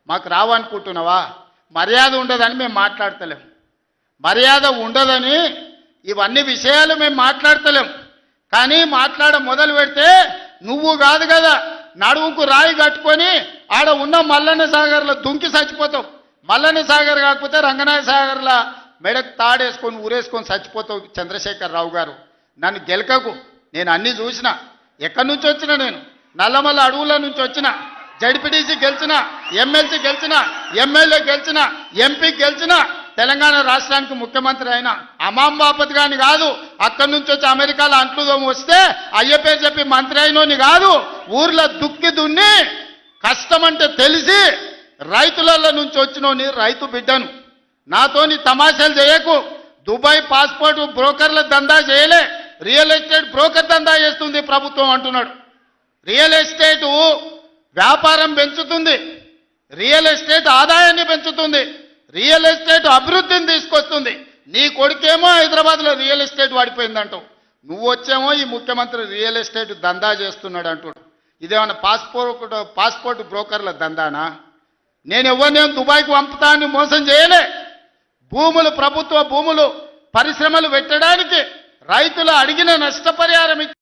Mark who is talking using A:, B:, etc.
A: మాకు రావనుకుంటున్నావా? మర్యాద ఉండదని మేము మాట్లాడతలేం. మర్యాద ఉండదని ఇవన్నీ విషయాలు మేము మాట్లాడతలేం. కానీ మాట్లాడ మొదలు పెడితే నువ్వు కాదు కదా నడువుకు రాయి కట్టుకొని ఆడ ఉన్న మల్లన్న సాగర్లో దుంకి చచ్చిపోతావు. మల్లన్న సాగర్ కాకపోతే రంగనాయ సాగర్లో మెడకు తాడేసుకొని ఊరేసుకొని చచ్చిపోతావు. చంద్రశేఖర్ రావు గారు, నన్ను గెలకకు. నేను అన్నీ చూసిన. ఎక్కడి నుంచి వచ్చిన? నేను నల్లమల్ల అడవుల నుంచి వచ్చిన. జడ్పీటీసీ గెలిచిన, ఎమ్మెల్సీ గెలిచిన, ఎమ్మెల్యే గెలిచిన, ఎంపీ గెలిచిన, తెలంగాణ రాష్ట్రానికి ముఖ్యమంత్రి అయిన అమాం బాపత్ గాని కాదు. అక్కడి నుంచి వచ్చి అమెరికాలో అంట్లుదోమ వస్తే అయ్య పేరు చెప్పి మంత్రి అయినోని కాదు. ఊర్లో దుక్కి దున్ని కష్టమంటే తెలిసి రైతులలో నుంచి వచ్చినోని రైతు బిడ్డను. నాతోని తమాషాలు చేయకు. దుబాయ్ పాస్పోర్ట్ బ్రోకర్ల దందా చేయలే, రియల్ ఎస్టేట్ బ్రోకర్ దందా చేస్తుంది ప్రభుత్వం అంటున్నాడు. రియల్ ఎస్టేటు వ్యాపారం పెంచుతుంది, రియల్ ఎస్టేట్ ఆదాయాన్ని పెంచుతుంది, రియల్ ఎస్టేట్ అభివృద్ధిని తీసుకొస్తుంది. నీ కొడుకేమో హైదరాబాద్లో రియల్ ఎస్టేట్ వాడిపోయిందంటావు. నువ్వు వచ్చేమో ఈ ముఖ్యమంత్రి రియల్ ఎస్టేట్ దందా చేస్తున్నాడు అంటున్నాడు. ఇదేమన్నా పాస్పోర్ట్ బ్రోకర్ల దందానా? నేను ఎవరినేం దుబాయ్కి పంపుతా అని మోసం చేయలే. భూములు, ప్రభుత్వ భూములు పరిశ్రమలు పెట్టడానికి రైతులు అడిగిన నష్టపరిహారం